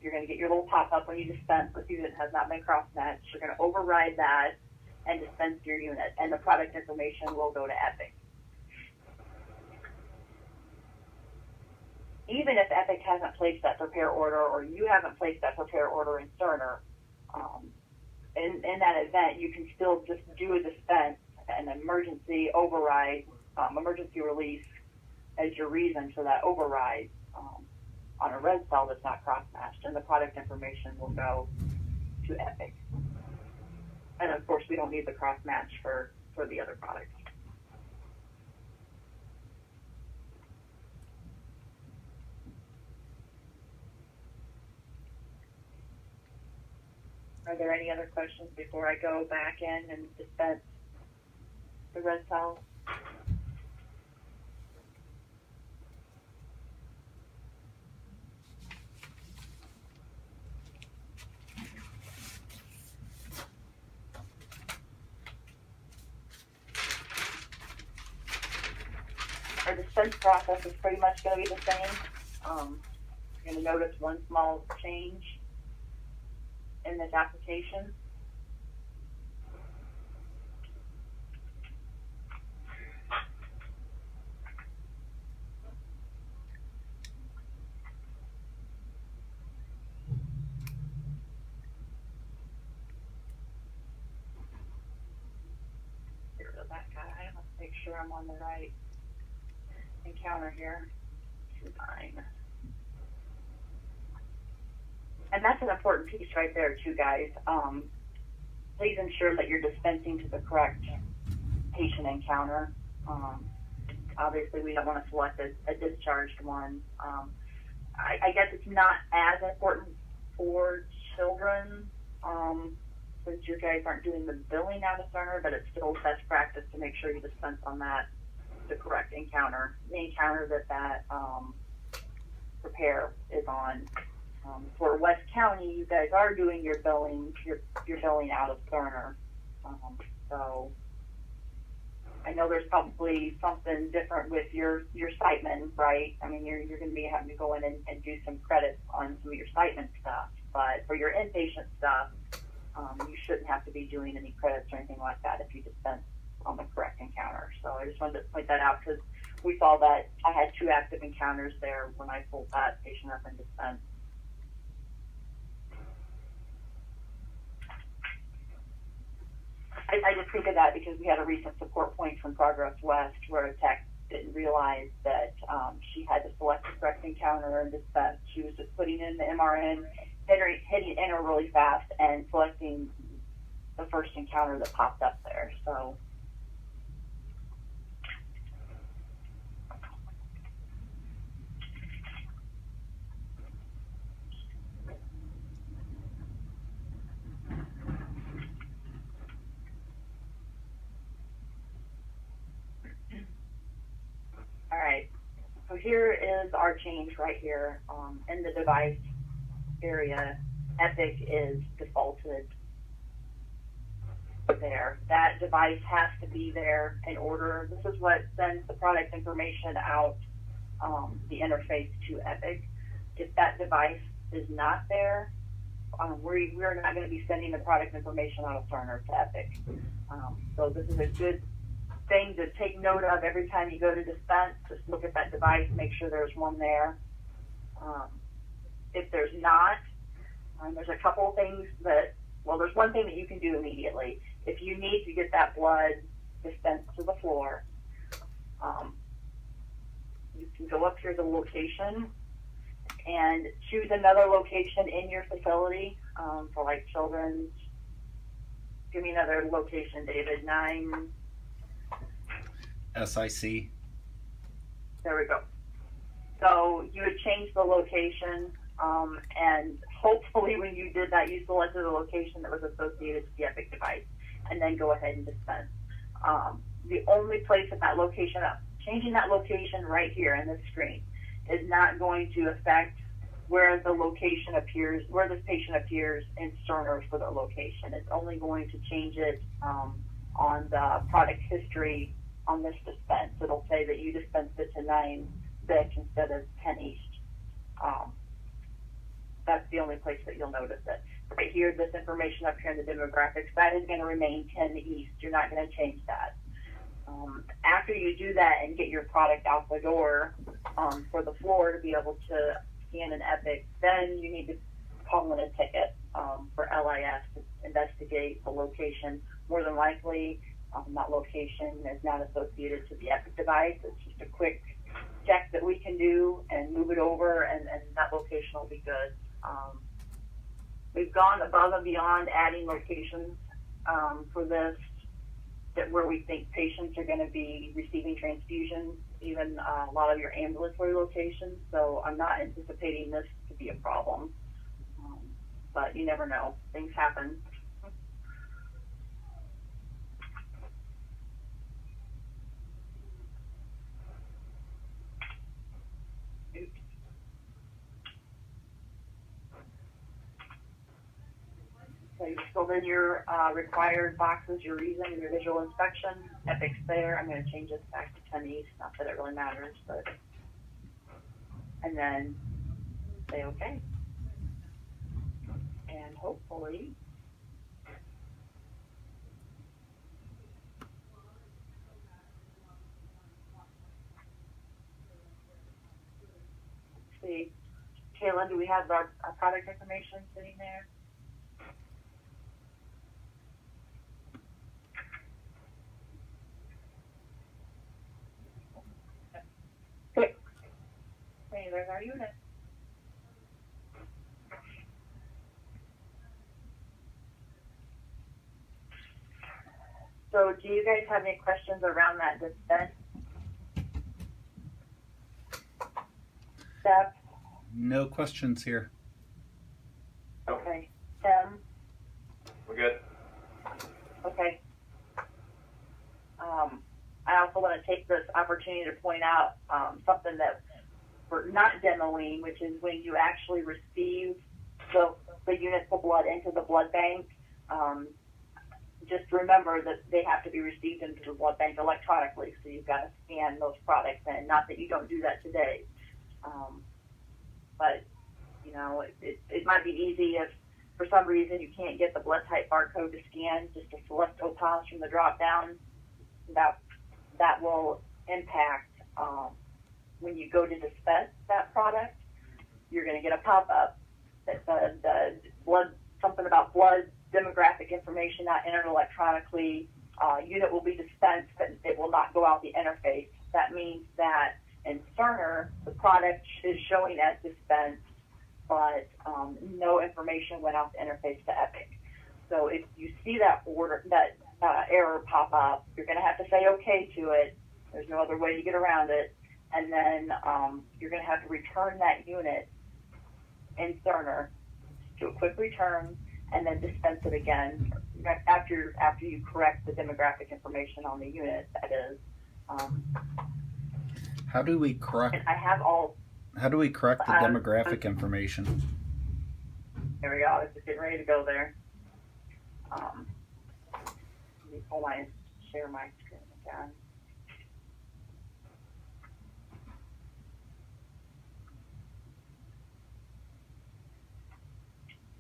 you're going to get your little pop-up when you dispense with unit has not been cross-matched. You're going to override that and dispense your unit, and the product information will go to Epic. Even if Epic hasn't placed that prepare order, or you haven't placed that prepare order in Cerner, in that event, you can still just do a dispense, an emergency override, emergency release as your reason for that override on a red cell that's not cross-matched, and the product information will go to Epic. And of course, we don't need the cross-match for the other products. Are there any other questions before I go back in and dispense the red cells? Our dispense process is pretty much going to be the same. You're going to notice one small change in this application. Get rid of that guy. Let's make sure I'm on the right encounter here. 2-9. And that's an important piece right there too, guys. Please ensure that you're dispensing to the correct patient encounter. Obviously, we don't want to select a discharged one. I guess it's not as important for children, since you guys aren't doing the billing out of Cerner, but it's still best practice to make sure you dispense on the correct encounter, the encounter that prepare is on. For West County, you guys are doing your billing, you're billing out of Cerner. So I know there's probably something different with your Siteman, right? I mean, you're going to be having to go in and do some credits on some of your Siteman stuff, but for your inpatient stuff, you shouldn't have to be doing any credits or anything like that if you dispense on the correct encounter. So I just wanted to point that out because we saw that I had 2 active encounters there when I pulled that patient up and dispensed. I just think of that because we had a recent support point from Progress West where a tech didn't realize that she had to select the correct encounter and dispense. She was just putting in the MRN, hitting enter really fast, and selecting the first encounter that popped up there. So all right, so here is our change right here in the device area. Epic is defaulted there. That device has to be there in order. This is what sends the product information out, the interface to Epic. If that device is not there, we're not going to be sending the product information out of Cerner to Epic. So this is a good thing to take note of every time you go to dispense. Just look at that device, make sure there's one there. If there's not, there's a couple of things that, well, there's one thing that you can do immediately. If you need to get that blood dispensed to the floor, you can go up here to location and choose another location in your facility for like children's. Give me another location, David. 9. SIC. There we go. So you would change the location, and hopefully when you did that, you selected a location that was associated to the Epic device, and then go ahead and dispense. The only place in that location, changing that location right here in this screen, is not going to affect where the location appears, where this patient appears in Cerner for the location. It's only going to change it on the product history on this dispense. It'll say that you dispensed it to 9 Vic instead of 10 East. that's the only place that you'll notice it. Right here, this information up here in the demographics, that is going to remain 10 East. You're not going to change that. After you do that and get your product out the door for the floor to be able to scan an Epic, then you need to call in a ticket for LIS to investigate the location. More than likely, that location is not associated to the Epic device. It's just a quick check that we can do and move it over, and that location will be good. We've gone above and beyond adding locations for this, that where we think patients are going to be receiving transfusions, even a lot of your ambulatory locations. So I'm not anticipating this to be a problem, but you never know. Things happen. So you filled in your required boxes, your reason, your visual inspection. Epic's there. I'm going to change this back to 10 East. Not that it really matters, but and then say OK. And hopefully let's see. Kaylin, do we have our product information sitting there? Hey, there's our unit. So do you guys have any questions around that dispense step? No questions here. Okay. Tim? We're good. Okay. I also want to take this opportunity to point out something that we're not demoing, which is when you actually receive the units of blood into the blood bank. Just remember that they have to be received into the blood bank electronically, so you've got to scan those products in. Not that you don't do that today, but you know it might be easy if for some reason you can't get the blood type barcode to scan, just to select OPAS from the drop down. That will impact when you go to dispense that product. You're going to get a pop-up that says blood, something about blood demographic information not entered electronically. Unit will be dispensed, but it will not go out the interface. That means that in Cerner, the product is showing as dispensed, but no information went out the interface to Epic. So if you see that error pop up, you're going to have to say okay to it. There's no other way to get around it. And then you're going to have to return that unit in Cerner, do a quick return, and then dispense it again after you correct the demographic information on the unit. That is. How do we correct? I have all. How do we correct the demographic information? There we go. I was just getting ready to go there. Let me pull share my screen again.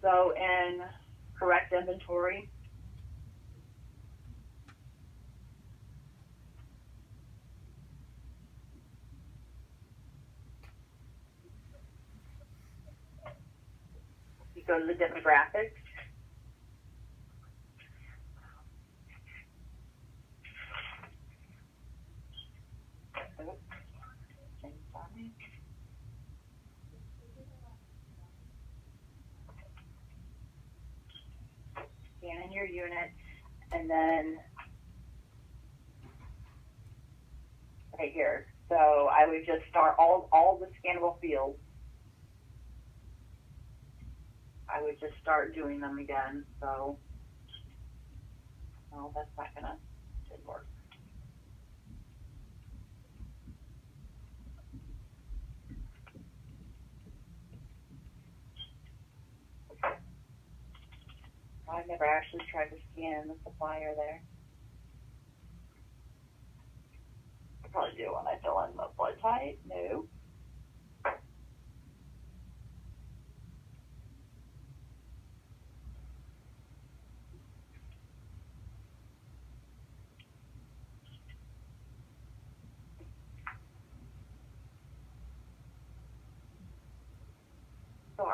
So in correct inventory, you go to the demographics. Scan in your unit, and then right here. So I would just start all the scannable fields. I would just start doing them again. So, well, that's not gonna work. I've never actually tried to scan the supplier there. I probably do when I fill in the blood type. No.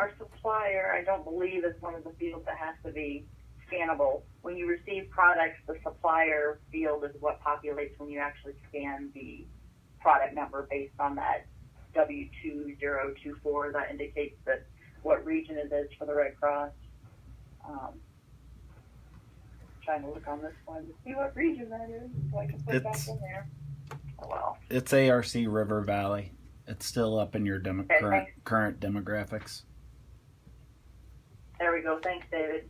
our supplier, I don't believe, is one of the fields that has to be scannable. When you receive products, the supplier field is what populates when you actually scan the product number based on that W2024 that indicates that what region it is for the Red Cross. Trying to look on this one to see what region that is so I can put it back in there. Oh well. It's ARC River Valley. It's still up in your current demographics. There we go. Thanks, David.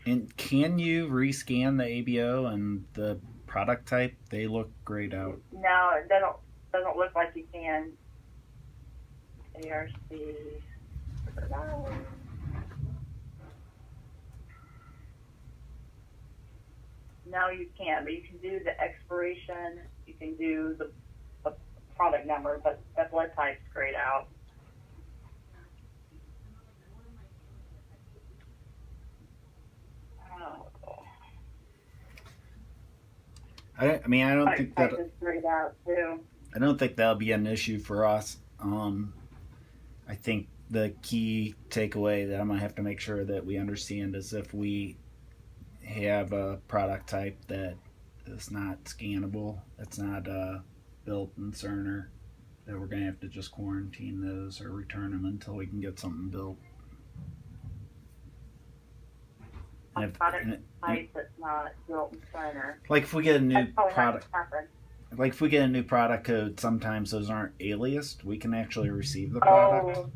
And can you rescan the ABO and the product type? They look grayed out. No, it doesn't look like you can. ARC. No, you can't, but you can do the expiration, you can do the product number, but that blood type's grayed out. I don't think that. Grayed out too. I don't think that'll be an issue for us. I think the key takeaway that I'm gonna have to make sure that we understand is if we have a product type that is not scannable, it's not built in Cerner, that we're gonna have to just quarantine those or return them until we can get something built. A product type that's not built in Cerner. Like if we get a new product, happen. like if we get a new product code, sometimes those aren't aliased. We can actually receive the product. Oh,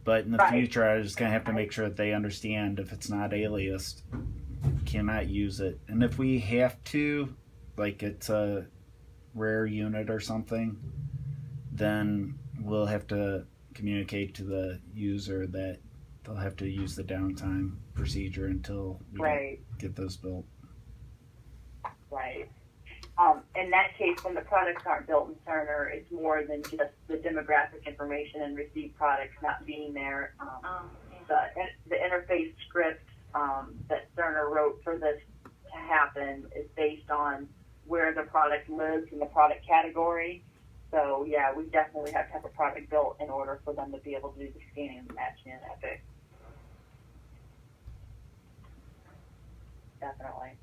But in the future, I'm just gonna have to make sure that they understand if it's not aliased, cannot use it. And if we have to, like it's a rare unit or something, then we'll have to communicate to the user that they'll have to use the downtime procedure until we get those built. Right. In that case, when the products aren't built in Cerner, it's more than just the demographic information and received products not being there. The interface script that Cerner wrote for this to happen is based on where the product lives in the product category. So yeah, we definitely have to have a product built in order for them to be able to do the scanning and matching in Epic. Definitely.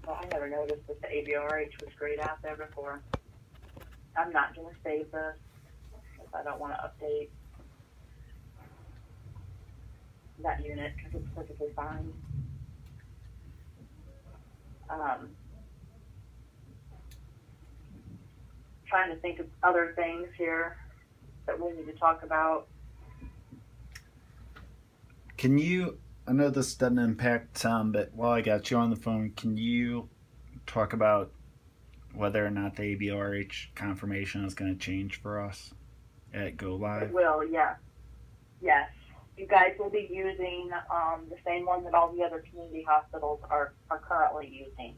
Well, I never noticed that the ABRH was grayed out there before. I'm not going to save this if I don't want to update that unit because it's perfectly fine. Trying to think of other things here that we need to talk about. Can you, I know this doesn't impact some, but while I got you on the phone, can you talk about whether or not the ABRH confirmation is going to change for us at Go Live? It will, yeah. Yes. You guys will be using the same one that all the other community hospitals are currently using.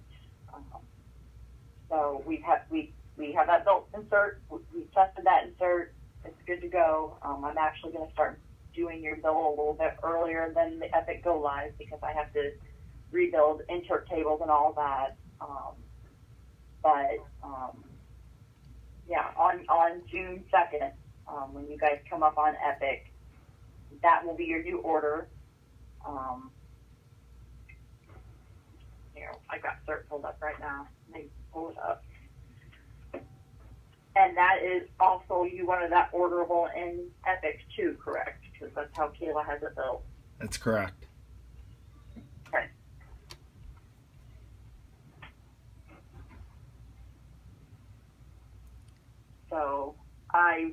So we have that built insert. We tested that insert. It's good to go. I'm actually going to start doing your bill a little bit earlier than the Epic Go Live because I have to rebuild insert tables and all that. Yeah, on June 2nd, when you guys come up on Epic, that will be your new order. Here, I got cert pulled up right now. Let me pull it up. And that is also, you wanted that orderable in Epic too, correct? Because that's how Kayla has it built. That's correct. Okay. So I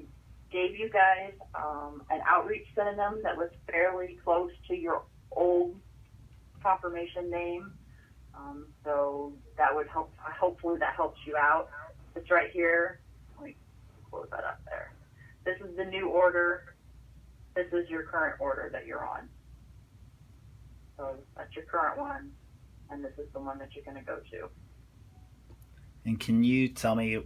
gave you guys an outreach synonym that was fairly close to your old confirmation name. So that would help. Hopefully that helps you out. It's right here. Let me close that up there. This is the new order. This is your current order that you're on. So that's your current one, and this is the one that you're going to go to. And can you tell me